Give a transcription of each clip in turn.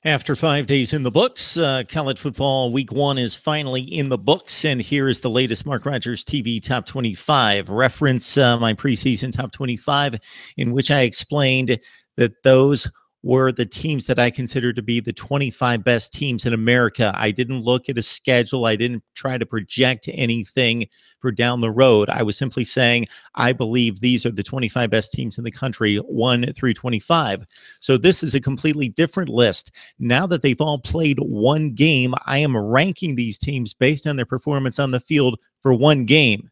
After 5 days in the books, college football week one is finally in the books, and here is the latest Mark Rogers TV Top 25. Reference my preseason Top 25, in which I explained that those were the teams that I consider to be the 25 best teams in America. I didn't look at a schedule. I didn't try to project anything for down the road. I was simply saying, I believe these are the 25 best teams in the country, 1 through 25. So this is a completely different list. Now that they've all played one game, I am ranking these teams based on their performance on the field for one game.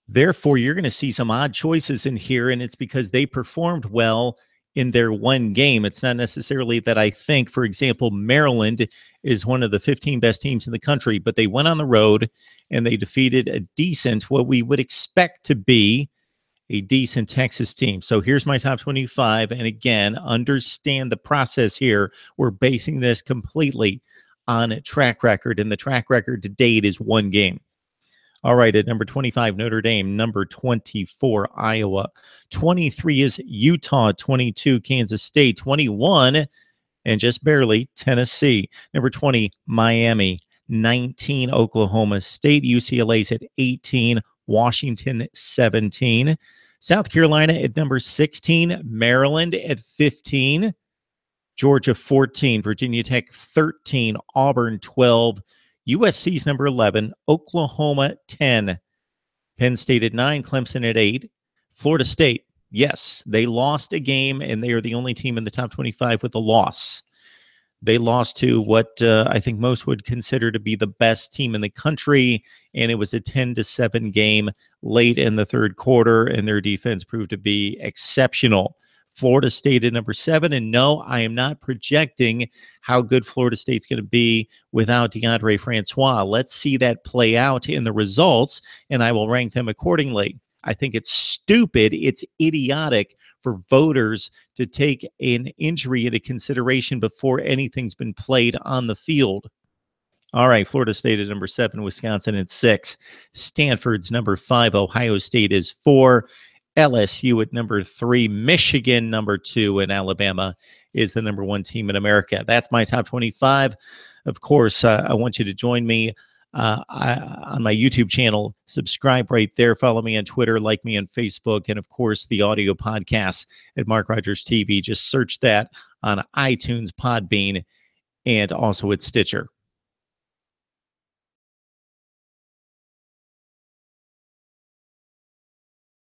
Therefore, you're going to see some odd choices in here, and it's because they performed well in their one game. It's not necessarily that I think, for example, Maryland is one of the 15 best teams in the country, but they went on the road and they defeated a decent, what we would expect to be a decent Texas team. So here's my top 25. And again, understand the process here. We're basing this completely on a track record, and the track record to date is one game. All right, at number 25, Notre Dame. Number 24, Iowa. 23 is Utah. 22, Kansas State. 21, and just barely, Tennessee. Number 20, Miami. 19, Oklahoma State. UCLA's at 18, Washington 17. South Carolina at number 16, Maryland at 15, Georgia 14, Virginia Tech 13, Auburn 12, USC's number 11, Oklahoma 10, Penn State at 9, Clemson at 8, Florida State. Yes, they lost a game, and they are the only team in the top 25 with a loss. They lost to what I think most would consider to be the best team in the country, and it was a 10-7 game late in the third quarter, and their defense proved to be exceptional. Florida State at number 7, and no, I am not projecting how good Florida State's going to be without DeAndre Francois. Let's see that play out in the results, and I will rank them accordingly. I think it's stupid, it's idiotic for voters to take an injury into consideration before anything's been played on the field. All right, Florida State at number 7, Wisconsin at 6, Stanford's number 5, Ohio State is 4, LSU at number 3, Michigan number 2, and Alabama is the number 1 team in America. That's my top 25. Of course, I want you to join me on my YouTube channel. Subscribe right there. Follow me on Twitter, like me on Facebook, and of course, the audio podcasts at Mark Rogers TV. Just search that on iTunes, Podbean, and also at Stitcher.